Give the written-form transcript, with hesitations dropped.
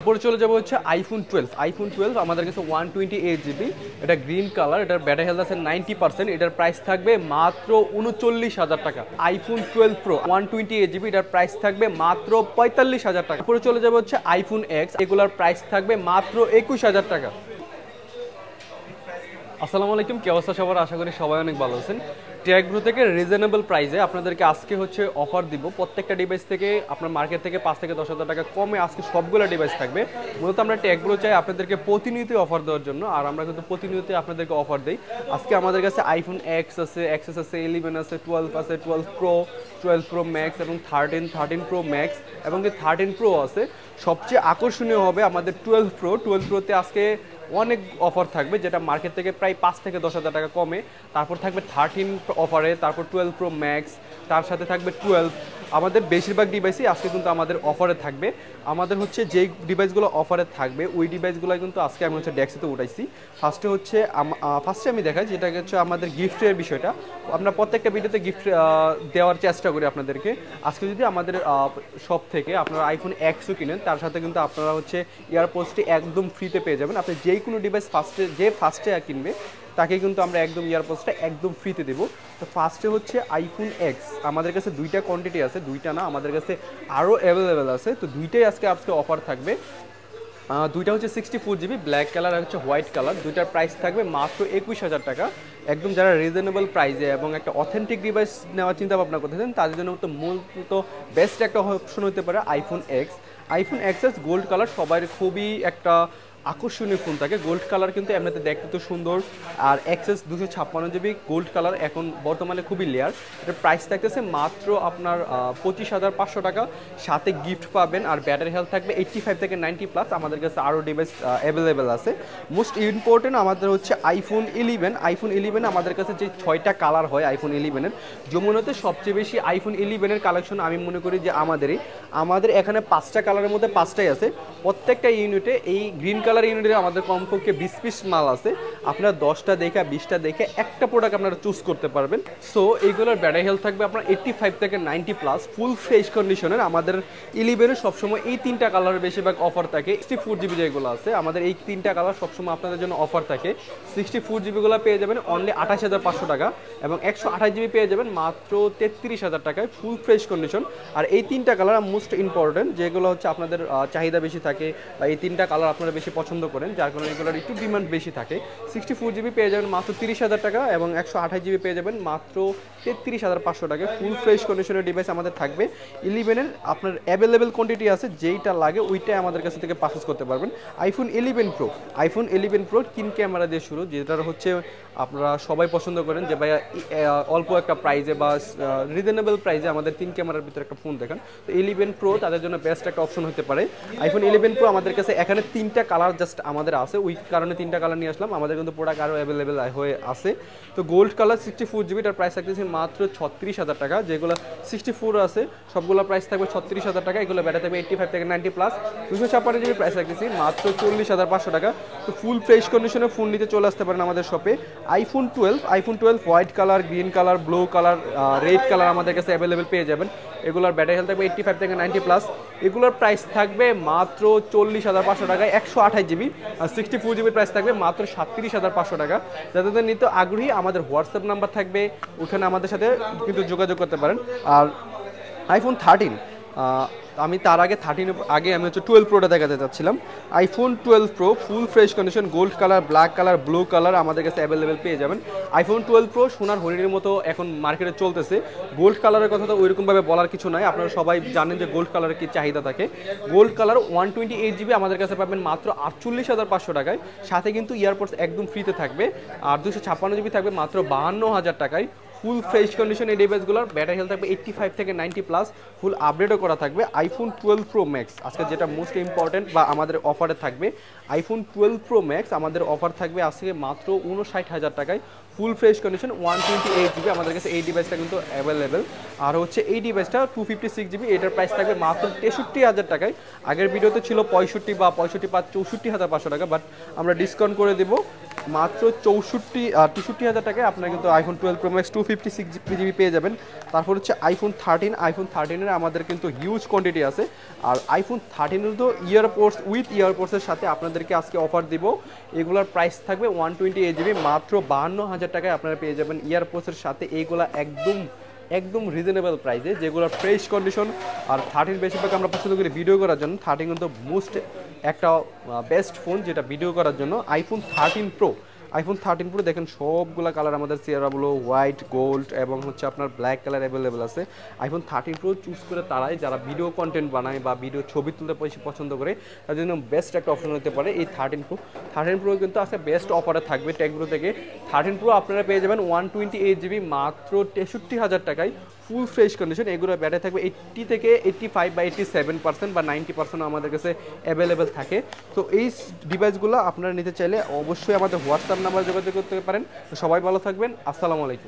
এরপরে চলে যাবো হচ্ছে আইফোন 12 আমাদের কাছে 128 GB, এটা গ্রিন কালার, এটার ব্যাটারি হেলথ আছে 90%, এটার প্রাইস থাকবে মাত্র 39,000 টাকা। iPhone 12 Pro 128 GB, এটার প্রাইস থাকবে মাত্র 45,000 টাকা। এরপরে চলে যাবো হচ্ছে iPhone X, এগুলার প্রাইস থাকবে মাত্র 21,000 টাকা। আসসালামু আলাইকুম, কি অবস্থা সবার? আশা করি সবাই অনেক ভালো আছেন। টেকব্রো থেকে রিজনেবল প্রাইসে আপনাদেরকে আজকে হচ্ছে অফার দিব। প্রত্যেকটা ডিভাইস থেকে আপনার মার্কেট থেকে 5 থেকে 10,000 টাকা কমে আজকে সবগুলো ডিভাইস থাকবে। মূলত আমরা টেকব্রো চাই আপনাদেরকে প্রতিনিয়ত অফার দেওয়ার জন্য, আর আমরা কিন্তু প্রতিনিয়ত আপনাদেরকে অফার দিই। আজকে আমাদের কাছে iPhone X আছে, XS আছে, 11 আছে, 12 আছে, 12 Pro, 12 Pro Max এবং 13 Pro Max এবং 13 Pro আছে। সবচেয়ে আকর্ষণীয় হবে আমাদের 12 Proতে আজকে অনেক অফার থাকবে, যেটা মার্কেট থেকে প্রায় 5 থেকে 10,000 টাকা কমে। তারপর থাকবে 13 অফারে, তারপর 12 Pro Max, তার সাথে থাকবে 12। আমাদের বেশিরভাগ ডিভাইসই আজকে কিন্তু আমাদের অফারে থাকবে। আমাদের হচ্ছে যেই ডিভাইসগুলো অফারে থাকবে ওই ডিভাইসগুলো কিন্তু আজকে আমি হচ্ছে ডেস্কেতে উঠাইছি। ফার্স্টে আমি দেখাই যেটা হচ্ছে আমাদের গিফটের বিষয়টা। আমরা প্রত্যেকটা ভিডিওতে গিফট দেওয়ার চেষ্টা করি আপনাদেরকে। আজকে যদি আমাদের শপ থেকে আপনারা iPhone Xও কিনেন, তার সাথে কিন্তু আপনারা হচ্ছে ইয়ারপোডসটি একদম ফ্রিতে পেয়ে যাবেন। আপনি যেই কোনো ডিভাইস ফার্স্টে কিনবে তাকে কিন্তু আমরা একদম ইয়ারপোডসটা একদম ফ্রিতে দেবো। তো ফার্স্টে হচ্ছে iPhone X, আমাদের কাছে দুইটা কোয়ান্টিটি আছে, দুইটা না, আমাদের কাছে আরও অ্যাভেলেবেল আছে। তো দুইটাই আজকে অফার থাকবে। দুইটা হচ্ছে 64 GB ব্ল্যাক কালার আর হচ্ছে হোয়াইট কালার। দুইটার প্রাইস থাকবে মাত্র 21,000 টাকা। একদম যারা রিজনেবল প্রাইসে এবং একটা অথেন্টিক ডিভাইস নেওয়ার চিন্তা ভাবনা করতেছেন তাদের জন্য তো মূলত বেস্ট একটা অপশন হতে পারে iPhone XS গোল্ড কালার। সবার খুবই একটা আকর্ষণীয় ফোন থাকে। গোল্ড কালার কিন্তু এমনিতে দেখতে তো সুন্দর, আর XS 256 GB গোল্ড কালার এখন বর্তমানে খুবই লেয়ার। এটার প্রাইস থাকতেছে মাত্র আপনার 25,500 টাকা। সাথে গিফট পাবেন আর ব্যাটারি হেলথ থাকবে 85 থেকে 90+। আমাদের কাছে আরও ডিভাইস অ্যাভেলেবেল আছে। মোস্ট ইম্পর্টেন্ট আমাদের হচ্ছে iPhone 11 আমাদের কাছে যে 6টা কালার হয় iPhone 11-এর, যমুনাতে সবচেয়ে বেশি iPhone 11-এর কালেকশন আমি মনে করি যে আমাদের এখানে 5টা কালারের মধ্যে 5টাই আছে। প্রত্যেকটা ইউনিটে এই গ্রিন কালার ইউনিটে আমাদের কমপক্ষে 20 পিস মাল আছে। আপনারা 10টা দেখে 20টা দেখে একটা প্রোডাক্ট আপনারা চুজ করতে পারবেন। সো এইগুলোর ব্যাটারি হেলথ থাকবে আপনার 85 থেকে 90+, ফুল ফ্রেশ কন্ডিশনের। আমাদের 11-এ সবসময় এই 3টা কালারের বেশিরভাগ অফার থাকে। 64 GB যেগুলো আছে আমাদের এই 3টা কালার সবসময় আপনাদের জন্য অফার থাকে। 64 GB গুলো পেয়ে যাবেন অনলি 28,500 টাকা এবং 128 GB পেয়ে যাবেন মাত্র 33,000 টাকায়, ফুল ফ্রেশ কন্ডিশন। আর এই 3টা কালার মোস্ট ইম্পর্টেন্ট, যেগুলো হচ্ছে আপনাদের চাহিদা বেশি থাকে বা এই 3টা কালার আপনারা বেশি পছন্দ করেন, যার কারণে এগুলোর একটু ডিমান্ড বেশি থাকে। 64 GB পেয়ে যাবেন মাত্র 30,000 টাকা এবং 128 GB পেয়ে যাবেন মাত্র 33,500 টাকা। ফুল ফ্রেশ কন্ডিশনের ডিভাইস আমাদের থাকবে। 11-এর আপনার অ্যাভেলেবেল কোয়ান্টিটি আছে, যেইটা লাগে ওইটাই আমাদের কাছ থেকে পারচেজ করতে পারবেন। iPhone 11 Pro 3 ক্যামেরা দিয়ে শুরু, যেটার হচ্ছে আপনারা সবাই পছন্দ করেন যে ভাইয়া অল্প একটা প্রাইজে বা রিজনেবল প্রাইজে আমাদের 3 ক্যামেরার ভিতরে একটা ফোন দেখান। তো 11 Pro তাদের জন্য বেস্ট একটা অপশন হতে পারে। iPhone 11 Pro আমাদের কাছে এখানে 3টা কালার জাস্ট আমাদের আছে, ওই কারণে 3টা কালার নিয়ে আসলাম। আমাদের কিন্তু প্রোডাক্ট আরও অ্যাভেলেবেল হয়ে আছে। তো গোল্ড কালার 64 GB, তার প্রাইস থাকতেছে মাত্র 36,000 টাকা। যেগুলো 64 আছে সবগুলো প্রাইস থাকবে 36,000 টাকা। এগুলো ব্যাটারি থাকবে 85 থেকে 90+। 256 GB প্রাইস থাকতেছে মাত্র 40,500 টাকা। তো ফুল ফ্রেশ কন্ডিশনে ফোন নিতে চলে আসতে পারেন আমাদের শপে। iPhone 12 white colour, green colour, blue colour, red colour আমাদের কাছে অ্যাভেলেবেল পেয়ে যাবেন। এগুলোর ব্যাটারি হেলথ থাকবে 85 থেকে 90+। এগুলোর প্রাইস থাকবে মাত্র 40,500 টাকায় 128 GB, আর 64 GB প্রাইস থাকবে মাত্র 37,500 টাকা। যাদের নিতে আগ্রহী আমাদের হোয়াটসঅ্যাপ নাম্বার থাকবে, ওখানে আমাদের সাথে কিন্তু যোগাযোগ করতে পারেন। আর iPhone 13 আমি তার আগে 13 আগে আমি হচ্ছে 12 Proটা দেখাতে চাচ্ছিলাম। iPhone 12 Pro full fresh condition, gold colour, black colour, blue colour আমাদের কাছে অ্যাভেলেবেল পেয়ে যাবেন। iPhone 12 Pro সোনার হরিণের মতো এখন মার্কেটে চলতেছে। গোল্ড কালারের কথা তো ওইরকমভাবে বলার কিছু নাই, আপনারা সবাই জানেন যে গোল্ড কালারের কি চাহিদা থাকে। গোল্ড কালার 128 GB আমাদের কাছে পাবেন মাত্র 48,500 টাকায়। সাথে কিন্তু ইয়ারপোডস একদম ফ্রিতে থাকবে। আর 256 GB থাকবে মাত্র 52,000 টাকায়। ফুল ফ্রেশ কন্ডিশন এই ডিভাইসগুলোর ব্যাটারি হেলথ থাকবে 85 থেকে 90+। ফুল আপডেটও করা থাকবে। iPhone 12 Pro Max আজকে যেটা মোস্ট ইম্পর্টেন্ট বা আমাদের অফারে থাকবে, iPhone 12 Pro Max আমাদের অফার থাকবে আজকে মাত্র 59,000 টাকায়। ফুল ফ্রেশ কন্ডিশন 128 GB আমাদের কাছে এই ডিভাইসটা কিন্তু অ্যাভেলেবেল। আর হচ্ছে এই ডিভাইসটা 256 GB, এটার প্রাইস থাকবে মাত্র 63,000 টাকায়। আগের ভিডিওতে ছিল 64,500 টাকা, বাট আমরা ডিসকাউন্ট করে দেবো মাত্র 63,000 টাকায় আপনারা কিন্তু iPhone 12 Pro Max 256 জিবি পেয়ে যাবেন। তারপর হচ্ছে আইফোন 13 আমাদের কিন্তু হিউজ কোয়ান্টিটি আছে। আর আইফোন 13 তো ইয়ারপোর্টসের সাথে আপনাদেরকে আজকে অফার দিব। এগুলোর প্রাইস থাকবে 128 জিবি মাত্র 52,000 টাকায় আপনারা পেয়ে যাবেন ইয়ারপোর্টসের সাথে। এইগুলা একদম রিজনেবল প্রাইসে, যেগুলো ফ্রেশ কন্ডিশন। আর 13 বেশিরভাগ আমরা পছন্দ করি ভিডিও করার জন্য। 13 কিন্তু মোস্ট একটা বেস্ট ফোন যেটা ভিডিও করার জন্য। আইফোন 13 প্রো দেখেন সবগুলা কালার আমাদের সিয়েরা ব্লু, হোয়াইট, গোল্ড এবং হচ্ছে আপনার ব্ল্যাক কালার অ্যাভেলেবেল আছে। আইফোন 13 প্রো চুজ করে তারাই যারা ভিডিও কন্টেন্ট বানায় বা ভিডিও ছবি তুলতে পছন্দ করে, তাদের জন্য বেস্ট একটা অপশন হতে পারে এই 13 প্রো কিন্তু আছে বেস্ট অফারে থাকবে টেকব্রো থেকে। 13 প্রো আপনারা পেয়ে যাবেন 128 জিবি মাত্র 63,000 টাকায়, ফুল ফ্রেশ কন্ডিশন। এগুলো ব্যাটারি থাকবে 80 থেকে 85 বা 87% বা 90% আমাদের কাছে অ্যাভেলেবেল থাকে। তো এই ডিভাইসগুলো আপনারা নিতে চাইলে অবশ্যই আমাদের হোয়াটসঅ্যাপ নাম্বার যোগাযোগ করতে পারেন। তো সবাই ভালো থাকবেন, আসসালামু আলাইকুম।